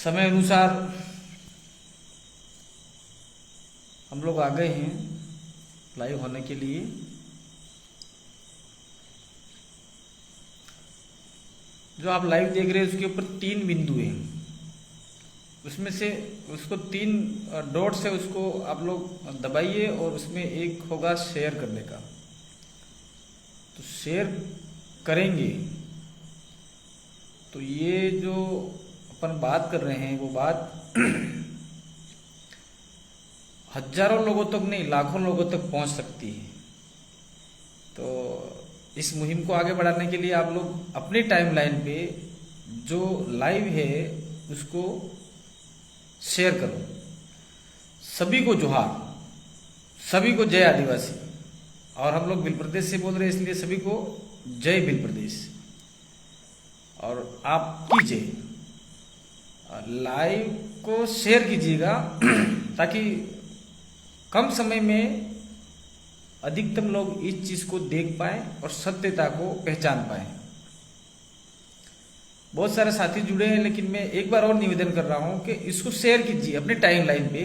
समय अनुसार हम लोग आ गए हैं लाइव होने के लिए। जो आप लाइव देख रहे हैं उसके ऊपर 3 बिंदु हैं, उसमें से उसको 3 डॉट से उसको आप लोग दबाइए और उसमें एक होगा शेयर करने का। तो शेयर करेंगे तो ये जो अपन बात कर रहे हैं वो बात हजारों लोगों तक नहीं, लाखों लोगों तक पहुंच सकती है। तो इस मुहिम को आगे बढ़ाने के लिए आप लोग अपनी टाइमलाइन पे जो लाइव है उसको शेयर करो। सभी को जोहार, सभी को जय आदिवासी। और हम लोग भिल प्रदेश से बोल रहे हैं इसलिए सभी को जय भिल प्रदेश। और आप कीजिए, लाइव को शेयर कीजिएगा ताकि कम समय में अधिकतम लोग इस चीज को देख पाए और सत्यता को पहचान पाए। बहुत सारे साथी जुड़े हैं, लेकिन मैं एक बार और निवेदन कर रहा हूं कि इसको शेयर कीजिए अपने टाइम लाइन पे।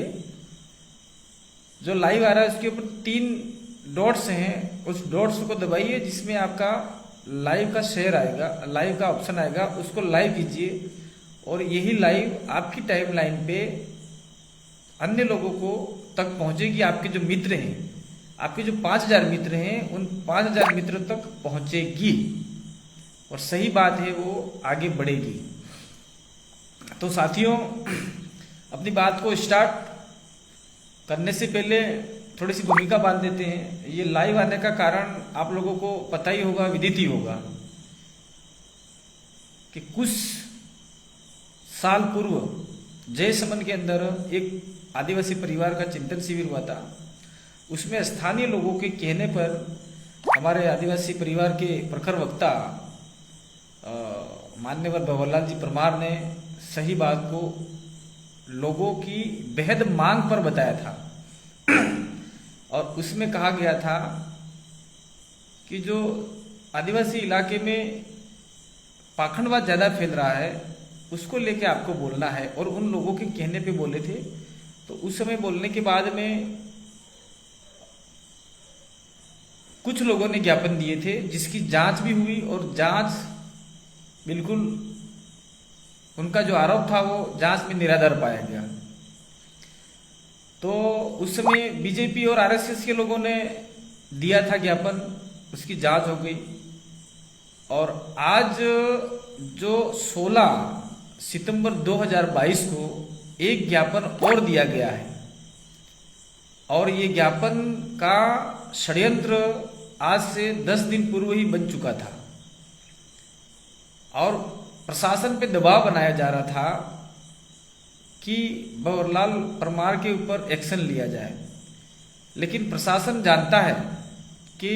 जो लाइव आ रहा है उसके ऊपर 3 डॉट्स हैं, उस डॉट्स को दबाइए जिसमें आपका लाइव का शेयर आएगा, लाइव का ऑप्शन आएगा, उसको लाइव कीजिए और यही लाइव आपकी टाइम लाइन पे अन्य लोगों को तक पहुंचेगी। आपके जो मित्र हैं, आपके जो 5000 मित्र हैं, उन 5000 मित्र तक पहुंचेगी और सही बात है वो आगे बढ़ेगी। तो साथियों, अपनी बात को स्टार्ट करने से पहले थोड़ी सी भूमिका बांध देते हैं। ये लाइव आने का कारण आप लोगों को पता ही होगा, विदित ही होगा कि कुछ साल पूर्व जयसमन के अंदर एक आदिवासी परिवार का चिंतन शिविर हुआ था। उसमें स्थानीय लोगों के कहने पर हमारे आदिवासी परिवार के प्रखर वक्ता मान्यवर भंवरलाल जी परमार ने सही बात को लोगों की बेहद मांग पर बताया था। और उसमें कहा गया था कि जो आदिवासी इलाके में पाखंडवाद ज्यादा फैल रहा है उसको लेके आपको बोलना है। और उन लोगों के कहने पे बोले थे। तो उस समय बोलने के बाद में कुछ लोगों ने ज्ञापन दिए थे जिसकी जांच भी हुई और जांच बिल्कुल, उनका जो आरोप था वो जांच में निराधार पाया गया। तो उस समय बीजेपी और आरएसएस के लोगों ने दिया था ज्ञापन, उसकी जांच हो गई। और आज जो 16 सितंबर 2022 को एक ज्ञापन और दिया गया है और ये ज्ञापन का षड्यंत्र आज से 10 दिन पूर्व ही बन चुका था और प्रशासन पे दबाव बनाया जा रहा था कि भंवरलाल परमार के ऊपर एक्शन लिया जाए। लेकिन प्रशासन जानता है कि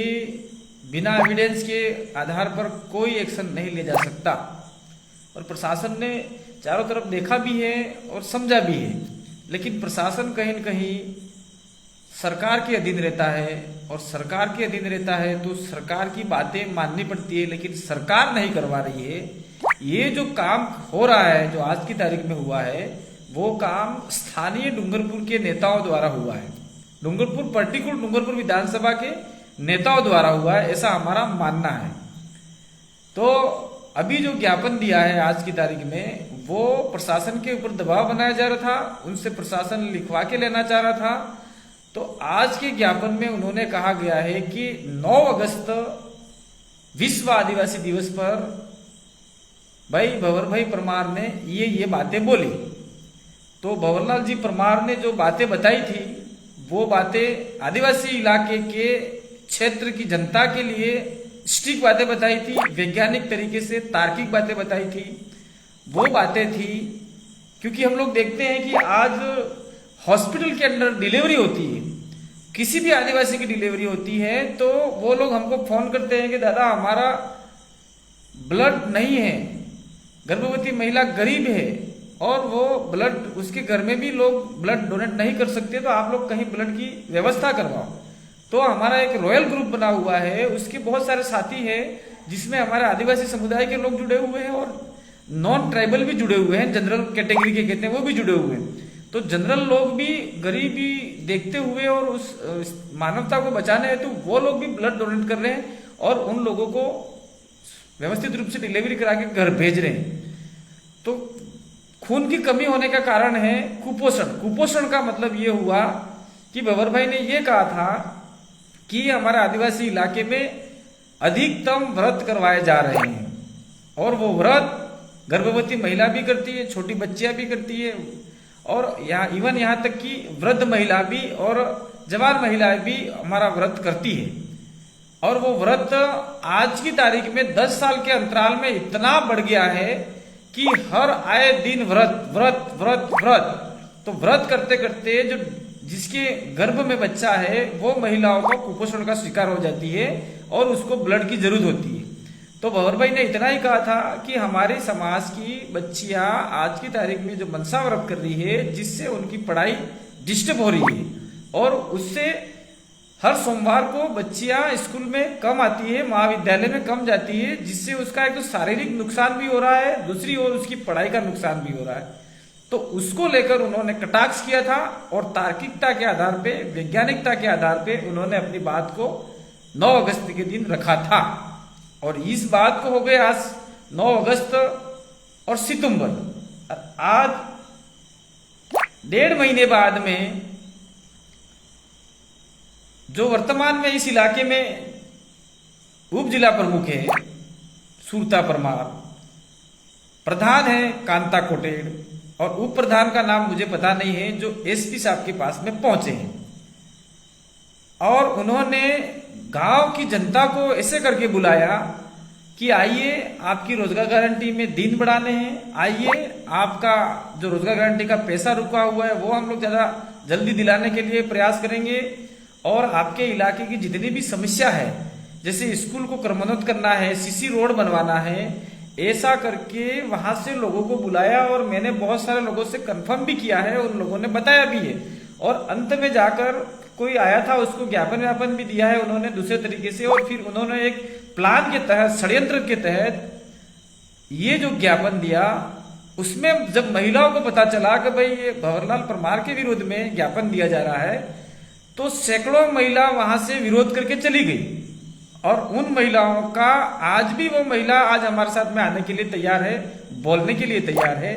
बिना एविडेंस के आधार पर कोई एक्शन नहीं लिया जा सकता। और प्रशासन ने चारों तरफ देखा भी है और समझा भी है, लेकिन प्रशासन कहीं न कहीं सरकार के अधीन रहता है और सरकार के अधीन रहता है तो सरकार की बातें माननी पड़ती है। लेकिन सरकार नहीं करवा रही है। ये जो काम हो रहा है, जो आज की तारीख में हुआ है, वो काम स्थानीय डूंगरपुर के नेताओं द्वारा हुआ है। डूंगरपुर, पर्टिकुलर डूंगरपुर विधानसभा के नेताओं द्वारा हुआ है, ऐसा हमारा मानना है। तो अभी जो ज्ञापन दिया है आज की तारीख में, वो प्रशासन के ऊपर दबाव बनाया जा रहा था, उनसे प्रशासन लिखवा के लेना चाह रहा था। तो आज के ज्ञापन में उन्होंने कहा गया है कि 9 अगस्त विश्व आदिवासी दिवस पर भाई भंवर भाई परमार ने ये बातें बोली। तो भंवरलाल जी परमार ने जो बातें बताई थी वो बातें आदिवासी इलाके के क्षेत्र की जनता के लिए स्ट्रिक्ट बातें बताई थी, वैज्ञानिक तरीके से तार्किक बातें बताई थी। वो बातें थी क्योंकि हम लोग देखते हैं कि आज हॉस्पिटल के अंदर डिलीवरी होती है, किसी भी आदिवासी की डिलीवरी होती है तो वो लोग हमको फोन करते हैं कि दादा हमारा ब्लड नहीं है, गर्भवती महिला गरीब है और वो ब्लड, उसके घर में भी लोग ब्लड डोनेट नहीं कर सकते, तो आप लोग कहीं ब्लड की व्यवस्था करवाओ। तो हमारा एक रॉयल ग्रुप बना हुआ है, उसके बहुत सारे साथी हैं जिसमें हमारे आदिवासी समुदाय के लोग जुड़े हुए हैं और नॉन ट्राइबल भी जुड़े हुए हैं, जनरल कैटेगरी के कहते हैं, वो भी जुड़े हुए हैं। तो जनरल लोग भी गरीबी देखते हुए और उस मानवता को बचाने हेतु वो लोग भी ब्लड डोनेट कर रहे हैं और उन लोगों को व्यवस्थित रूप से डिलीवरी करा के घर भेज रहे हैं। तो खून की कमी होने का कारण है कुपोषण। कुपोषण का मतलब ये हुआ कि बबर भाई ने ये कहा था कि हमारे आदिवासी इलाके में अधिकतम व्रत करवाए जा रहे हैं और वो व्रत गर्भवती महिला भी करती है, छोटी बच्चियां भी करती है और यहाँ तक कि वृद्ध महिला भी और जवान महिलाएं भी हमारा व्रत करती है। और वो व्रत आज की तारीख में 10 साल के अंतराल में इतना बढ़ गया है कि हर आए दिन व्रत व्रत व्रत व्रत। तो व्रत करते करते जो जिसके गर्भ में बच्चा है वो महिलाओं को कुपोषण का शिकार हो जाती है और उसको ब्लड की जरूरत होती है। तो बबर भाई ने इतना ही कहा था कि हमारे समाज की बच्चियां आज की तारीख में जो मनसा व्रत कर रही है, जिससे उनकी पढ़ाई डिस्टर्ब हो रही है और उससे हर सोमवार को बच्चियां स्कूल में कम आती है, महाविद्यालय में कम जाती है, जिससे उसका एक तो शारीरिक नुकसान भी हो रहा है, दूसरी ओर उसकी पढ़ाई का नुकसान भी हो रहा है। तो उसको लेकर उन्होंने कटाक्ष किया था और तार्किकता के आधार पे, वैज्ञानिकता के आधार पे उन्होंने अपनी बात को 9 अगस्त के दिन रखा था। और इस बात को हो गए आज 9 अगस्त और सितंबर, आज 1.5 महीने बाद में जो वर्तमान में इस इलाके में उप जिला प्रमुख है सुरता परमार, प्रधान है कांता कोटेड़ और उप प्रधान का नाम मुझे पता नहीं है, जो एसपी साहब के पास में पहुंचे हैं और उन्होंने गांव की जनता को ऐसे करके बुलाया कि आइए आपकी रोजगार गारंटी में दिन बढ़ाने हैं, आइए आपका जो रोजगार गारंटी का पैसा रुका हुआ है वो हम लोग ज्यादा जल्दी दिलाने के लिए प्रयास करेंगे और आपके इलाके की जितनी भी समस्या है, जैसे स्कूल को क्रमोन्नत करना है, सीसी रोड बनवाना है, ऐसा करके वहां से लोगों को बुलाया और मैंने बहुत सारे लोगों से कंफर्म भी किया है, उन लोगों ने बताया भी है और अंत में जाकर कोई आया था उसको ज्ञापन भी दिया है उन्होंने दूसरे तरीके से। और फिर उन्होंने एक प्लान के तहत, षड्यंत्र के तहत ये जो ज्ञापन दिया, उसमें जब महिलाओं को पता चला कि भाई ये भंवरलाल परमार के विरोध में ज्ञापन दिया जा रहा है, तो सैकड़ों महिला वहां से विरोध करके चली गई और उन महिलाओं का आज भी वो महिला आज हमारे साथ में आने के लिए तैयार है, बोलने के लिए तैयार है।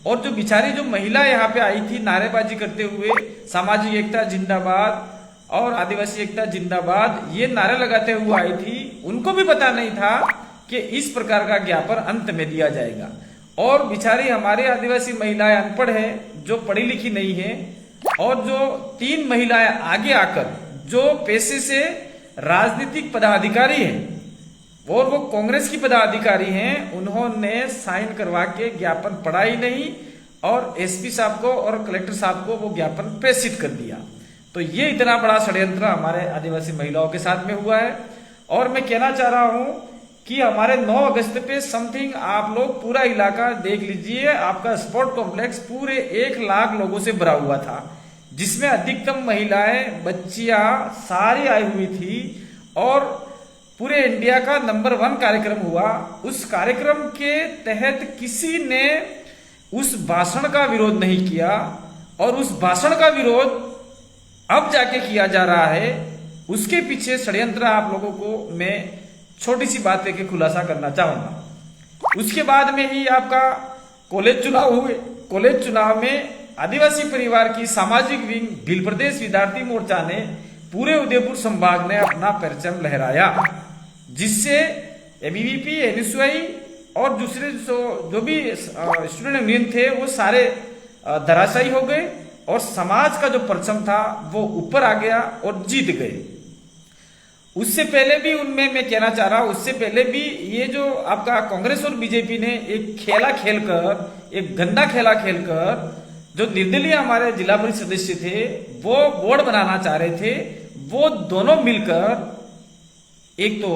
और जो बिचारी जो महिला यहाँ पे आई थी नारेबाजी करते हुए, सामाजिक एकता जिंदाबाद और आदिवासी एकता जिंदाबाद, ये नारे लगाते हुए आई थी, उनको भी पता नहीं था कि इस प्रकार का ज्ञापन अंत में दिया जाएगा। और बिचारी हमारे आदिवासी महिलाएं अनपढ़ है, जो पढ़ी लिखी नहीं है और जो 3 महिलाएं आगे आकर जो पेशे से राजनीतिक पदाधिकारी हैं और वो कांग्रेस की पदाधिकारी हैं, उन्होंने साइन करवा के ज्ञापन पढ़ा ही नहीं और एसपी साहब को और कलेक्टर साहब को वो ज्ञापन प्रेषित कर दिया। तो ये इतना बड़ा षड्यंत्र हमारे आदिवासी महिलाओं के साथ में हुआ है। और मैं कहना चाह रहा हूं कि हमारे 9 अगस्त पे समथिंग आप लोग पूरा इलाका देख लीजिए, आपका स्पोर्ट कॉम्प्लेक्स पूरे 1 लाख लोगों से भरा हुआ था, जिसमें अधिकतम महिलाएं बच्चियां सारी आई हुई थी और पूरे इंडिया का नंबर 1 कार्यक्रम हुआ। उस कार्यक्रम के तहत किसी ने उस भाषण का विरोध नहीं किया और उस भाषण का विरोध अब जाके किया जा रहा है। उसके पीछे षड्यंत्र आप लोगों को मैं छोटी सी बात लेके खुलासा करना चाहूंगा। उसके बाद में ही आपका कॉलेज चुनाव हुए। कॉलेज चुनाव में आदिवासी परिवार की सामाजिक विंग भील प्रदेश विद्यार्थी मोर्चा ने पूरे उदयपुर संभाग में अपना परचम लहराया, जिससे एबीवीपी, एनएसयूआई और दूसरे जो भी स्टूडेंट यूनियन थे वो सारे धराशायी हो गए और समाज का जो परचम था वो ऊपर आ गया और जीत गए। उससे पहले भी उनमें मैं कहना चाह रहा हूं, उससे पहले भी ये जो आपका कांग्रेस और बीजेपी ने एक खेला खेलकर, एक गंदा खेला खेलकर, जो निर्दलीय हमारे जिला परिषद सदस्य थे वो बोर्ड बनाना चाह रहे थे, वो दोनों मिलकर एक तो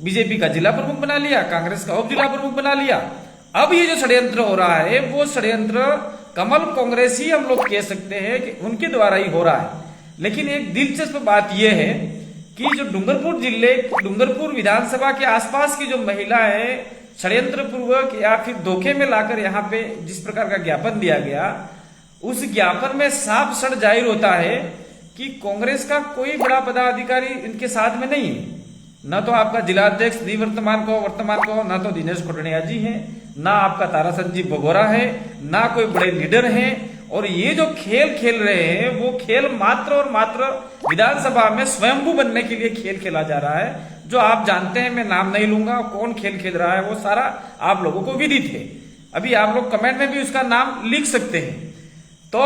बीजेपी का जिला प्रमुख बना लिया, कांग्रेस का उप जिला प्रमुख बना लिया। अब ये जो षड्यंत्र हो रहा है वो षड्यंत्र कमल कांग्रेस ही हम लोग कह सकते हैं कि उनके द्वारा ही हो रहा है। लेकिन एक दिलचस्प बात यह है कि जो डूंगरपुर जिले, डूंगरपुर विधानसभा के आसपास की जो महिलाएं षड्यंत्र पूर्वक या फिर धोखे में लाकर यहाँ पे जिस प्रकार का ज्ञापन दिया गया, उस ज्ञापन में साफ सड़ जाहिर होता है कि कांग्रेस का कोई बड़ा पदाधिकारी इनके साथ में नहीं है। न तो आपका जिलाध्यक्ष निवर्तमान को वर्तमान को, न तो दिनेश कोटनिया जी हैं, ना आपका तारा संजीव बघोरा है, ना कोई बड़े लीडर हैं। और ये जो खेल खेल रहे हैं वो खेल मात्र और मात्र विधानसभा में स्वयंभू बनने के लिए खेल खेला जा रहा है, जो आप जानते हैं, मैं नाम नहीं लूंगा कौन खेल खेल रहा है, वो सारा आप लोगों को विदित है। अभी आप लोग कमेंट में भी उसका नाम लिख सकते हैं। तो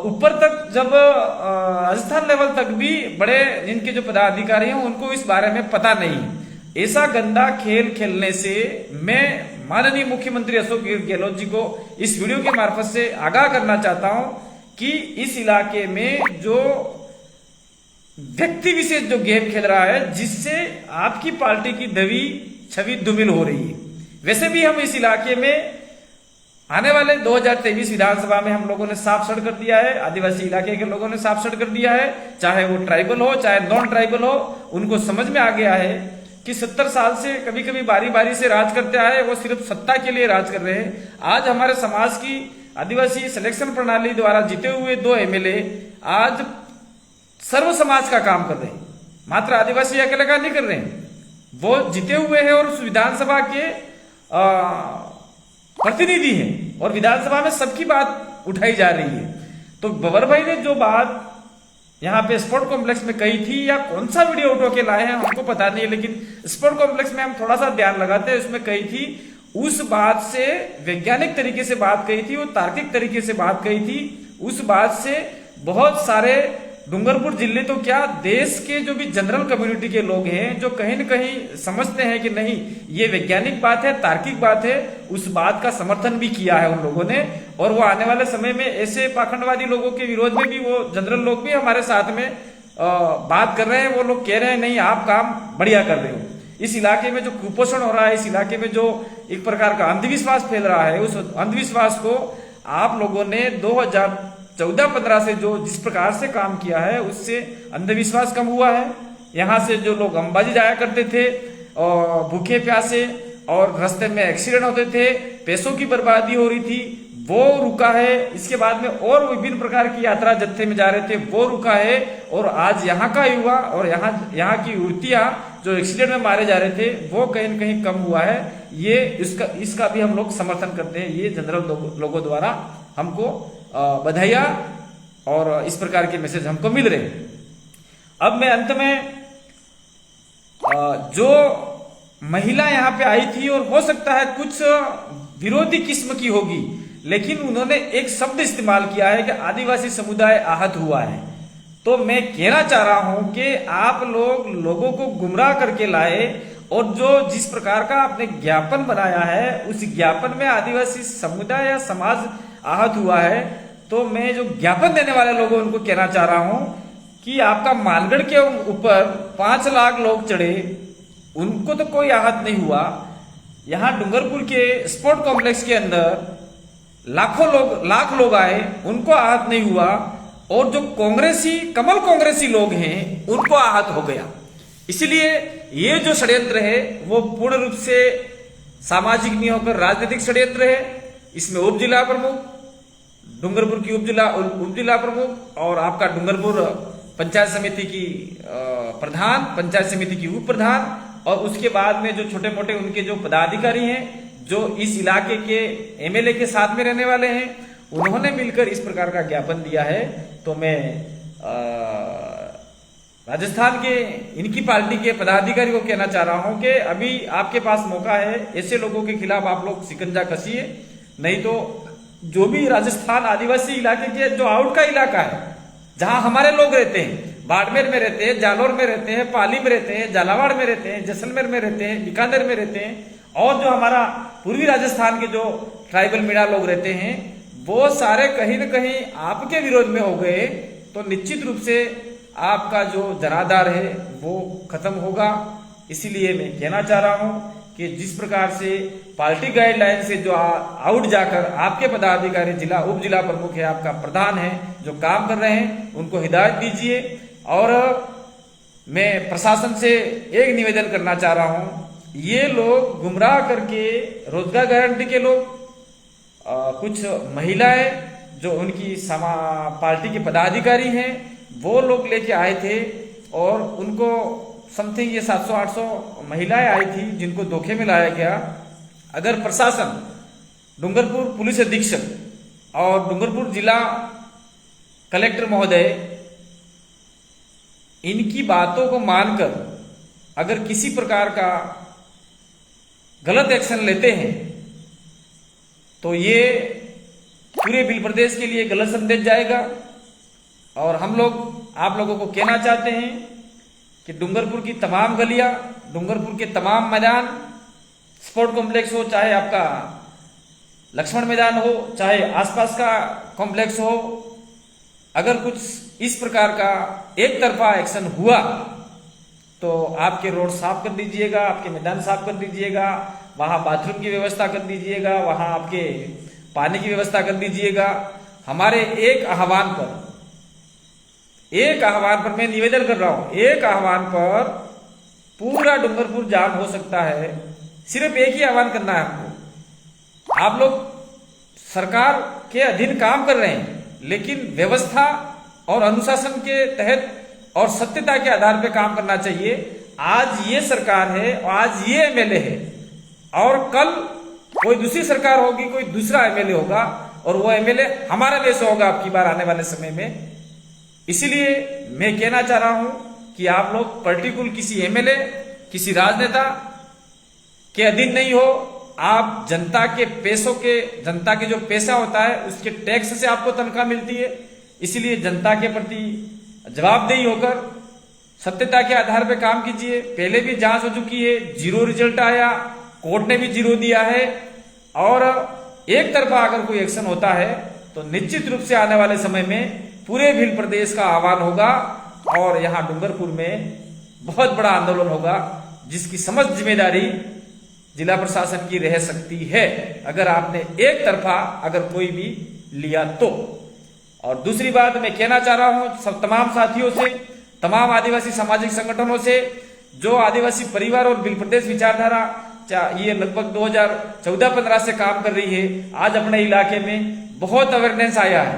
ऊपर तक जब राजस्थान लेवल तक भी बड़े इनके जो पदाधिकारी हैं उनको इस बारे में पता नहीं। ऐसा गंदा खेल खेलने से मैं माननीय मुख्यमंत्री अशोक गहलोत जी को इस वीडियो के मार्फत से आगाह करना चाहता हूं कि इस इलाके में जो व्यक्ति विशेष जो गेम खेल रहा है, जिससे आपकी पार्टी की छवि धूमिल हो रही है। वैसे भी हम इस इलाके में आने वाले 2023 विधानसभा में हम लोगों ने साफ सड़ कर दिया है, आदिवासी इलाके के लोगों ने साफ सड़ कर दिया है, चाहे वो ट्राइबल हो चाहे नॉन ट्राइबल हो। उनको समझ में आ गया है कि 70 साल से कभी कभी बारी बारी से राज करते आए, वो सिर्फ सत्ता के लिए राज कर रहे हैं। आज हमारे समाज की आदिवासी सिलेक्शन प्रणाली द्वारा जीते हुए 2 MLA आज सर्व समाज का काम कर रहे हैं, मात्र आदिवासी अकेले का नहीं कर रहे हैं। वो जीते हुए हैं और उस विधानसभा के प्रतिनिधि हैं और विधानसभा में सबकी बात उठाई जा रही है। तो बबर भाई ने जो बात यहाँ पे स्पोर्ट कॉम्प्लेक्स में कही थी, या कौन सा वीडियो उठो के लाए हैं हमको पता नहीं है, लेकिन स्पोर्ट कॉम्प्लेक्स में हम थोड़ा सा ध्यान लगाते हैं, उसमें कही थी, उस बात से वैज्ञानिक तरीके से बात कही थी, वो तार्किक तरीके से बात कही थी। उस बात से बहुत सारे डूंगरपुर जिले तो क्या देश के जो भी जनरल कम्युनिटी के लोग हैं, जो कहीं न कहीं समझते हैं कि नहीं ये वैज्ञानिक बात है, तार्किक बात है, उस बात का समर्थन भी किया है उन लोगों ने। और वो आने वाले समय में ऐसे पाखंडवादी लोगों के विरोध में भी वो जनरल लोग भी हमारे साथ में बात कर रहे हैं। वो लोग कह रहे हैं नहीं आप काम बढ़िया कर रहे हो। इस इलाके में जो कुपोषण हो रहा है, इस इलाके में जो एक प्रकार का अंधविश्वास फैल रहा है, उस अंधविश्वास को आप लोगों ने 2014-15 से जो जिस प्रकार से काम किया है, उससे अंधविश्वास कम हुआ है। यहाँ से जो लोग अंबाजी जाया करते थे और भूखे प्यासे और रास्ते में एक्सीडेंट होते थे, पैसों की बर्बादी हो रही थी, वो रुका है। इसके बाद में और विभिन्न प्रकार की यात्रा जत्थे में जा रहे थे, वो रुका है। और आज यहाँ का युवा और यहाँ की युवतियां जो एक्सीडेंट में मारे जा रहे थे, वो कहीं न कहीं कम हुआ है। ये इसका भी हम लोग समर्थन करते हैं। ये जनरल लोगों द्वारा हमको बधाइयां और इस प्रकार के मैसेज हमको मिल रहे हैं। अब मैं अंत में जो महिला यहाँ पे आई थी, और हो सकता है कुछ विरोधी किस्म की होगी, लेकिन उन्होंने एक शब्द इस्तेमाल किया है कि आदिवासी समुदाय आहत हुआ है। तो मैं कहना चाह रहा हूं कि आप लोगों को गुमराह करके लाए, और जो जिस प्रकार का आपने ज्ञापन बनाया है, उस ज्ञापन में आदिवासी समुदाय या समाज आहत हुआ है। तो मैं जो ज्ञापन देने वाले लोगों उनको कहना चाह रहा हूं कि आपका मानगढ़ के ऊपर 5 लाख लोग चढ़े, उनको तो कोई आहत नहीं हुआ। यहां डूंगरपुर के स्पोर्ट कॉम्प्लेक्स के अंदर लाख लोग आए, उनको आहत नहीं हुआ। और जो कमल कांग्रेसी लोग हैं, उनको आहत हो गया। इसलिए ये जो षड्यंत्र है वो पूर्ण रूप से सामाजिक नहीं होकर राजनीतिक षड्यंत्र है। इसमें उप जिला प्रमुख, डूंगरपुर की उप जिला प्रमुख और आपका डूंगरपुर पंचायत समिति की प्रधान, पंचायत समिति की उप प्रधान, और उसके बाद में जो छोटे मोटे उनके जो पदाधिकारी हैं, जो इस इलाके के MLA के साथ में रहने वाले हैं, उन्होंने मिलकर इस प्रकार का ज्ञापन दिया है। तो मैं राजस्थान के इनकी पार्टी के पदाधिकारी को कहना चाह रहा हूं कि अभी आपके पास मौका है, ऐसे लोगों के खिलाफ आप लोग शिकंजा कसिए। नहीं तो जो भी राजस्थान आदिवासी इलाके के जो आउट का इलाका है, जहां हमारे लोग रहते हैं, बाड़मेर में रहते हैं, जालोर में रहते हैं, पाली में रहते हैं, झालावाड़ में रहते हैं, जैसलमेर में रहते हैं, बीकानेर में रहते हैं, और जो हमारा पूर्वी राजस्थान के जो ट्राइबल मीणा लोग रहते हैं, वो सारे कहीं न कहीं आपके विरोध में हो गए। तो निश्चित रूप से आपका जो जनाधार है वो खत्म होगा। इसीलिए मैं कहना चाह रहा हूं कि जिस प्रकार से पार्टी गाइडलाइन से जो आउट जाकर आपके पदाधिकारी, जिला उप जिला प्रमुख है, आपका प्रधान है, जो काम कर रहे हैं, उनको हिदायत दीजिए। और मैं प्रशासन से एक निवेदन करना चाह रहा हूं, ये लोग गुमराह करके रोजगार गारंटी के लोग कुछ महिलाएं जो उनकी पार्टी के पदाधिकारी हैं वो लोग लेके आए थे और उनको समथिंग ये 700-800 महिलाएं आई थी जिनको धोखे में लाया गया। अगर प्रशासन, डूंगरपुर पुलिस अधीक्षक और डूंगरपुर जिला कलेक्टर महोदय इनकी बातों को मानकर अगर किसी प्रकार का गलत एक्शन लेते हैं तो ये पूरे भील प्रदेश के लिए गलत संदेश जाएगा। और हम लोग आप लोगों को कहना चाहते हैं कि डूंगरपुर की तमाम गलियां, डूंगरपुर के तमाम मैदान, स्पोर्ट कॉम्प्लेक्स हो, चाहे आपका लक्ष्मण मैदान हो, चाहे आसपास का कॉम्प्लेक्स हो, अगर कुछ इस प्रकार का एक तरफा एक्शन हुआ तो आपके रोड साफ कर दीजिएगा, आपके मैदान साफ कर दीजिएगा, वहां बाथरूम की व्यवस्था कर दीजिएगा, वहां आपके पानी की व्यवस्था कर दीजिएगा। हमारे एक आह्वान पर मैं निवेदन कर रहा हूं, एक आह्वान पर पूरा डूंगरपुर जाम हो सकता है। सिर्फ एक ही आह्वान करना है आपको। आप लोग सरकार के अधीन काम कर रहे हैं, लेकिन व्यवस्था और अनुशासन के तहत और सत्यता के आधार पर काम करना चाहिए। आज ये सरकार है, आज ये एमएलए है और कल कोई दूसरी सरकार होगी, कोई दूसरा एमएलए होगा और वो एमएलए हमारा जैसा होगा आपकी बार आने वाले समय में। इसीलिए मैं कहना चाह रहा हूं कि आप लोग पर्टिकुलर किसी एमएलए, किसी राजनेता के अधीन नहीं हो। आप जनता के पैसों के, जनता के जो पैसा होता है उसके टैक्स से आपको तनख्वाह मिलती है। इसलिए जनता के प्रति जवाबदेही होकर सत्यता के आधार पर काम कीजिए। पहले भी जांच हो चुकी है, 0 रिजल्ट आया, कोर्ट ने भी 0 दिया है। और एक तरफा अगर कोई एक्शन होता है तो निश्चित रूप से आने वाले समय में पूरे भील प्रदेश का आह्वान होगा और यहां डूंगरपुर में बहुत बड़ा आंदोलन होगा, जिसकी समस्त जिम्मेदारी जिला प्रशासन की रह सकती है अगर आपने एक तरफा अगर कोई भी लिया तो। और दूसरी बात मैं कहना चाह रहा हूं सब तमाम साथियों से, तमाम आदिवासी सामाजिक संगठनों से, जो आदिवासी परिवार और भील प्रदेश विचारधारा ये लगभग 2014-15 से काम कर रही है। आज अपने इलाके में बहुत अवेयरनेस आया है।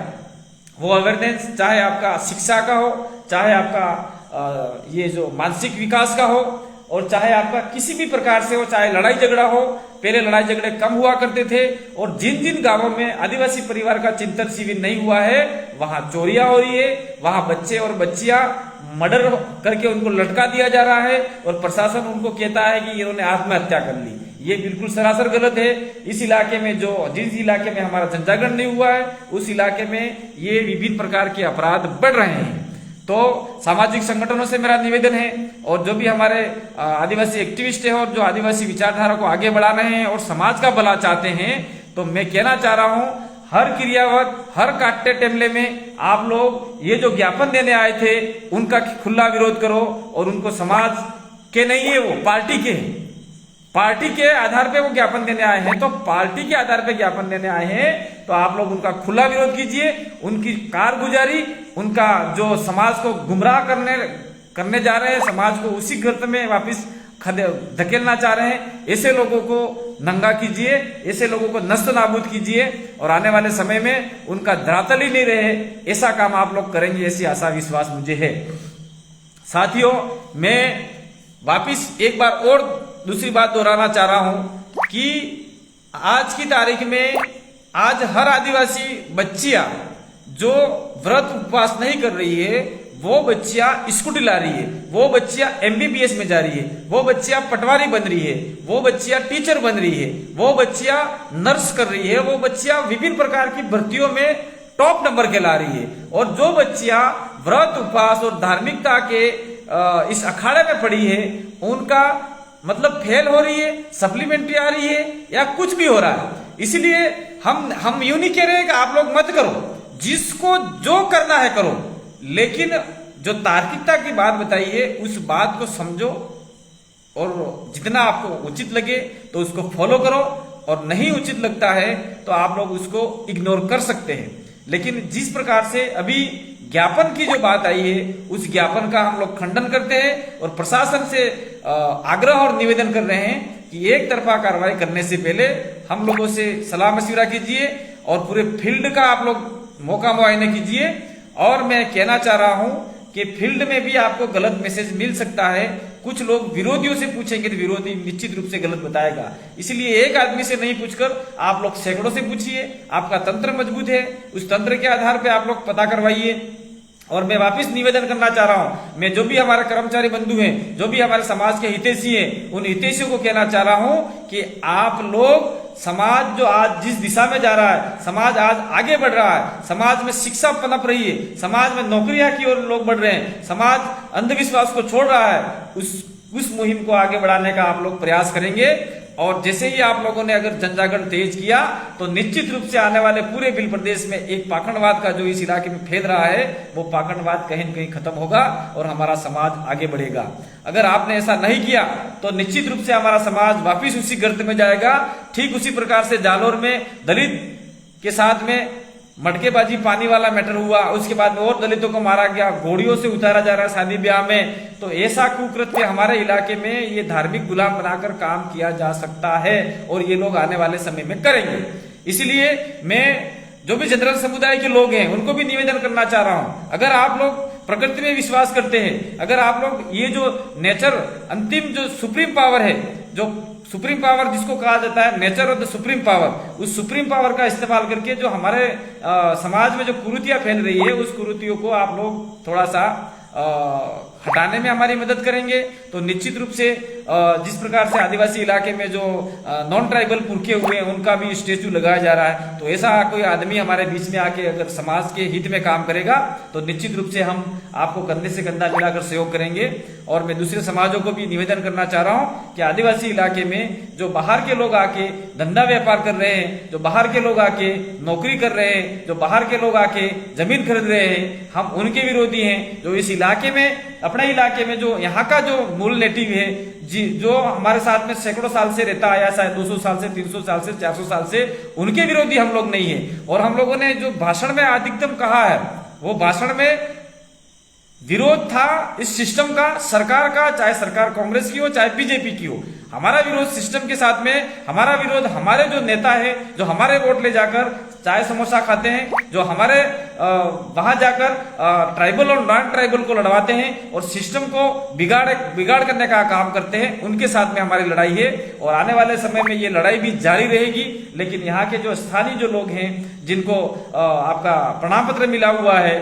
वो अवेयरनेस चाहे आपका शिक्षा का हो, चाहे आपका ये जो मानसिक विकास का हो, और चाहे आपका किसी भी प्रकार से हो, चाहे लड़ाई झगड़ा हो। पहले लड़ाई झगड़े कम हुआ करते थे और जिन जिन गांवों में आदिवासी परिवार का चिंतन शिविर नहीं हुआ है वहां चोरियां हो रही है, वहां बच्चे और बच्चियां मर्डर करके उनको लटका दिया जा रहा है और प्रशासन उनको कहता है कि इन्होंने आत्महत्या कर ली। ये बिल्कुल सरासर गलत है। इस इलाके में जिस इलाके में हमारा जनजागरण नहीं हुआ है उस इलाके में ये विभिन्न प्रकार के अपराध बढ़ रहे हैं। तो सामाजिक संगठनों से मेरा निवेदन है और जो भी हमारे आदिवासी एक्टिविस्ट है और जो आदिवासी विचारधारा को आगे बढ़ा रहे हैं और समाज का भला चाहते हैं, तो मैं कहना चाह रहा हूं हर क्रियावत, हर काटे टेमले में आप लोग ये जो ज्ञापन देने आए थे उनका खुला विरोध करो। और उनको समाज के नहीं है, वो पार्टी के हैं। पार्टी के आधार पे वो ज्ञापन देने आए हैं, तो पार्टी के आधार पे ज्ञापन देने आए हैं तो आप लोग उनका खुला विरोध कीजिए। उनकी कारगुजारी, उनका जो समाज को गुमराह करने जा रहे हैं, समाज को उसी गर्त में वापस धकेलना चाह रहे हैं, ऐसे लोगों को नंगा कीजिए, ऐसे लोगों को नष्ट नाबूद कीजिए और आने वाले समय में उनका धरातल ही नहीं रहे, ऐसा काम आप लोग करेंगे, ऐसी आशा विश्वास मुझे है। साथियों, मैं वापिस एक बार और दूसरी बात दोहराना चाह रहा हूं कि आज की तारीख में आज हर आदिवासी बच्चियां जो व्रत उपवास नहीं कर रही है, वो बच्चियां स्कूटी ला रही है, वो बच्चियां MBBS में जा रही है, वो बच्चियां पटवारी बन रही है, वो बच्चियां टीचर बन रही है, वो बच्चियां नर्स कर रही है, वो बच्चियां विभिन्न प्रकार की भर्तियों में टॉप नंबर के ला रही है। और जो बच्चियां व्रत उपवास और धार्मिकता के इस अखाड़े में पड़ी है, उनका मतलब फेल हो रही है, सप्लीमेंट्री आ रही है या कुछ भी हो रहा है। इसलिए हम यूं नहीं कह रहे कि आप लोग मत करो, जिसको जो करना है करो, लेकिन जो तार्किकता की बात बताई है उस बात को समझो और जितना आपको उचित लगे तो उसको फॉलो करो, और नहीं उचित लगता है तो आप लोग उसको इग्नोर कर सकते हैं। लेकिन जिस प्रकार से अभी ज्ञापन की जो बात आई है उस ज्ञापन का हम लोग खंडन करते हैं और प्रशासन से आग्रह और निवेदन कर रहे हैं कि एक तरफा कार्रवाई करने से पहले हम लोगों से सलाह मशविरा कीजिए और पूरे फील्ड का आप लोग मौका मुआयना कीजिए। और मैं कहना चाह रहा हूं कि फील्ड में भी आपको गलत मैसेज मिल सकता है। कुछ लोग विरोधियों से पूछेंगे तो विरोधी निश्चित रूप से गलत बताएगा, इसलिए एक आदमी से नहीं पूछकर आप लोग सैकड़ों से पूछिए। आपका तंत्र मजबूत है, उस तंत्र के आधार पर आप लोग पता करवाइए। और मैं वापस निवेदन करना चाह रहा हूं, मैं जो भी हमारे कर्मचारी बंधु हैं, जो भी हमारे समाज के हितैषी हैं, उन हितैषियों को कहना चाह रहा हूं कि आप लोग समाज जो आज जिस दिशा में जा रहा है, समाज आज आगे बढ़ रहा है, समाज में शिक्षा पनप रही है, समाज में नौकरियां की ओर लोग बढ़ रहे हैं, समाज अंधविश्वास को छोड़ रहा है, उस मुहिम को आगे बढ़ाने का आप लोग प्रयास करेंगे। और जैसे ही आप लोगों ने अगर जनजागरण तेज किया तो निश्चित रूप से आने वाले पूरे बिल प्रदेश में एक पाखंडवाद का जो इस इलाके में फैल रहा है वो पाखंडवाद कहीं न कहीं खत्म होगा और हमारा समाज आगे बढ़ेगा। अगर आपने ऐसा नहीं किया तो निश्चित रूप से हमारा समाज वापिस उसी गर्त में जाएगा। ठीक उसी प्रकार से जालोर में दलित के साथ में मटकेबाजी पानी वाला मैटर हुआ, उसके बाद में और दलितों को मारा गया, घोड़ियों से उतारा जा रहा है शादी ब्याह में। तो ऐसा कुकृत्य हमारे इलाके में ये धार्मिक गुलाम बनाकर काम किया जा सकता है और ये लोग आने वाले समय में करेंगे। इसलिए मैं जो भी जनरल समुदाय के लोग हैं उनको भी निवेदन करना चाह रहा हूं, अगर आप लोग प्रकृति में विश्वास करते हैं, अगर आप लोग ये जो नेचर अंतिम जो सुप्रीम पावर है, जो सुप्रीम पावर जिसको कहा जाता है nature of the supreme power, उस सुप्रीम पावर का इस्तेमाल करके जो हमारे समाज में जो कुरीतियां फैल रही है उस कुरीतियों को आप लोग थोड़ा सा हटाने में हमारी मदद करेंगे तो निश्चित रूप से जिस प्रकार से आदिवासी इलाके में जो नॉन ट्राइबल पुरखे हुए हैं उनका भी स्टेचू लगाया जा रहा है, तो ऐसा कोई आदमी हमारे बीच में आके अगर समाज के हित में काम करेगा तो निश्चित रूप से हम आपको कंधे से कंधा मिलाकर सहयोग करेंगे। और मैं दूसरे समाजों को भी निवेदन करना चाह रहा हूं कि आदिवासी इलाके में जो बाहर के लोग आके धंधा व्यापार कर रहे हैं, जो बाहर के लोग आके नौकरी कर रहे हैं, जो बाहर के लोग आके जमीन खरीद रहे हैं, हम उनके विरोधी हैं। जो इस इलाके में अपने इलाके में जो यहाँ का जो मूल नेटिव है जी, जो हमारे साथ में सैकड़ों साल से रहता आया, शायद 200 साल से 300 साल से 400 साल से, उनके विरोधी हम लोग नहीं है। और हम लोगों ने जो भाषण में अधिकतम कहा है वो भाषण में विरोध था इस सिस्टम का, सरकार का, चाहे सरकार कांग्रेस की हो चाहे बीजेपी की हो। हमारा विरोध सिस्टम के साथ में, हमारा विरोध हमारे जो नेता है जो हमारे वोट ले जाकर चाय समोसा खाते हैं, जो हमारे वहां जाकर ट्राइबल और नॉन ट्राइबल को लड़वाते हैं और सिस्टम को बिगाड़ करने का काम करते हैं, उनके साथ में हमारी लड़ाई है। और आने वाले समय में ये लड़ाई भी जारी रहेगी। लेकिन यहाँ के जो स्थानीय जो लोग हैं जिनको आपका प्रमाण पत्र मिला हुआ है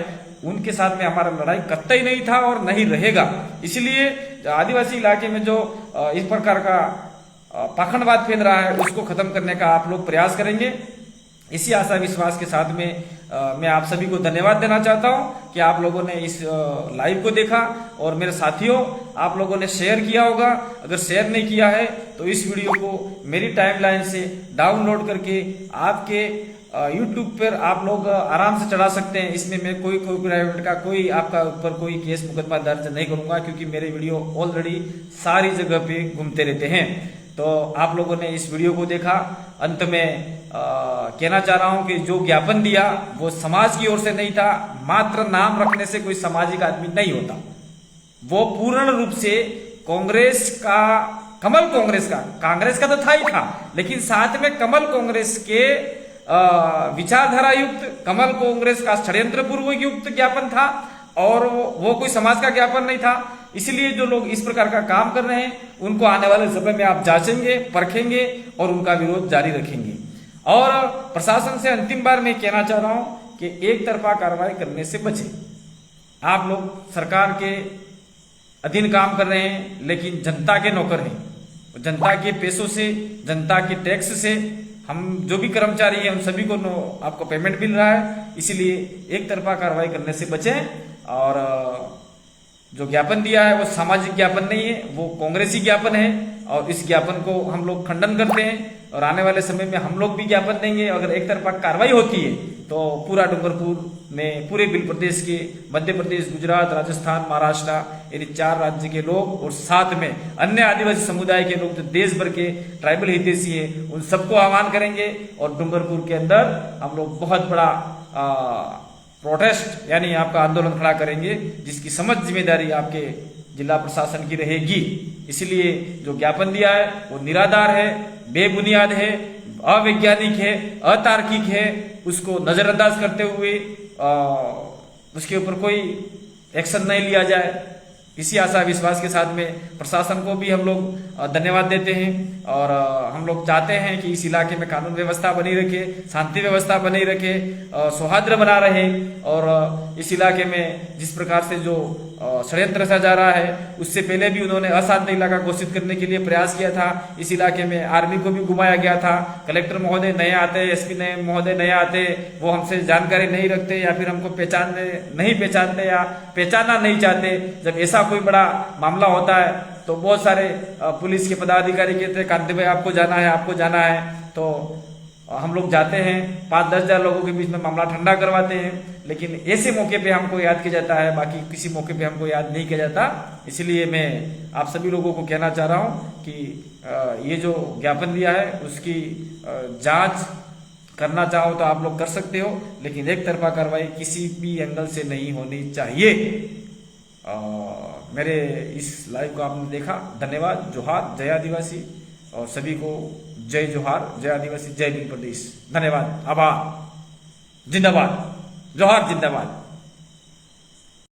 उनके साथ में हमारा लड़ाई कतई नहीं था और नहीं रहेगा। इसलिए आदिवासी इलाके में जो इस प्रकार का पाखंडवाद फैल रहा है उसको खत्म करने का आप लोग प्रयास करेंगे। इसी आशा विश्वास के साथ में मैं आप सभी को धन्यवाद देना चाहता हूं कि आप लोगों ने इस लाइव को देखा और मेरे साथियों आप लोगों ने शेयर किया होगा। अगर शेयर नहीं किया है तो इस वीडियो को मेरी टाइमलाइन से डाउनलोड करके आपके YouTube पर आप लोग आराम से चढ़ा सकते हैं। इसमें मैं कोई प्राइवेट का कोई आपका ऊपर कोई केस मुकदमा दर्ज नहीं करूंगा क्योंकि मेरे वीडियो ऑलरेडी सारी जगह पे घूमते रहते हैं। तो आप लोगों ने इस वीडियो को देखा। अंत में कहना चाह रहा हूं कि जो ज्ञापन दिया वो समाज की ओर से नहीं था। मात्र नाम रखने से कोई सामाजिक आदमी नहीं होता, वो पूर्ण रूप से कांग्रेस का, कमल कांग्रेस का तो था ही था, लेकिन साथ में कमल कांग्रेस के विचारधारा युक्त, कमल कांग्रेस का षड्यंत्र पूर्व युक्त ज्ञापन था और वो कोई समाज का ज्ञापन नहीं था। इसलिए जो लोग इस प्रकार का काम कर रहे हैं उनको आने वाले समय में आप जांचेंगे, परखेंगे और उनका विरोध जारी रखेंगे। और प्रशासन से अंतिम बार मैं कहना चाह रहा हूं कि एक तरफा कार्रवाई करने से बचें। आप लोग सरकार के अधीन काम कर रहे हैं लेकिन जनता के नौकर हैं। जनता के पैसों से, जनता के टैक्स से हम जो भी कर्मचारी हैं उन सभी को आपको पेमेंट मिल रहा है। इसीलिए एक तरफा कार्रवाई करने से बचें। और जो ज्ञापन दिया है वो सामाजिक ज्ञापन नहीं है, वो कांग्रेसी ज्ञापन है और इस ज्ञापन को हम लोग खंडन करते हैं। और आने वाले समय में हम लोग भी ज्ञापन देंगे। अगर एक तरफा कार्रवाई होती है तो पूरा डूंगरपुर में, पूरे बिल प्रदेश के, मध्य प्रदेश, गुजरात, राजस्थान, महाराष्ट्र, यानी 4 राज्य के लोग और साथ में अन्य आदिवासी समुदाय के लोग जो देश भर के ट्राइबल हितैषी है उन सबको आह्वान करेंगे। और डूंगरपुर के अंदर हम लोग बहुत बड़ा प्रोटेस्ट यानी आपका आंदोलन खड़ा करेंगे, जिसकी समझ जिम्मेदारी आपके जिला प्रशासन की रहेगी। इसलिए जो ज्ञापन दिया है वो निराधार है, बेबुनियाद है, अवैज्ञानिक है, अतार्किक है। उसको नजरअंदाज करते हुए उसके ऊपर कोई एक्शन नहीं लिया जाए, इसी आशा विश्वास के साथ में प्रशासन को भी हम लोग धन्यवाद देते हैं। और हम लोग चाहते हैं कि इस इलाके में कानून व्यवस्था बनी रखे, शांति व्यवस्था बनी रखे, सौहार्द बना रहे। और इस इलाके में जिस प्रकार से जो षड्यंत्र रचा जा रहा है, उससे पहले भी उन्होंने अशांत इलाका घोषित करने के लिए प्रयास किया था। इस इलाके में आर्मी को भी घुमाया गया था। कलेक्टर महोदय नए आते, एसपी महोदय नए आते, वो हमसे जानकारी नहीं रखते या फिर हमको नहीं पहचानते या पहचानना नहीं चाहते। जब ऐसा कोई बड़ा मामला होता है तो बहुत सारे पुलिस के पदाधिकारी कहते हैं कांति भाई आपको जाना है, आपको जाना है। तो हम लोग जाते हैं, 5-10 हजार लोगों के बीच में मामला ठंडा करवाते हैं, लेकिन ऐसे मौके पे हमको याद किया जाता है, बाकी किसी मौके पे हमको याद नहीं किया जाता। इसलिए मैं आप सभी लोगों को कहना चाह रहा हूँ कि ये जो ज्ञापन दिया है उसकी जांच करना चाहो तो आप लोग कर सकते हो, लेकिन एक तरफा कार्रवाई किसी भी एंगल से नहीं होनी चाहिए। मेरे इस लाइव को आपने देखा, धन्यवाद। जोहार, जय आदिवासी, और सभी को जय जोहार, जय आदिवासी, जय भील प्रदेश। धन्यवाद, आभार, जिंदाबाद, जोहार, जिंदाबाद।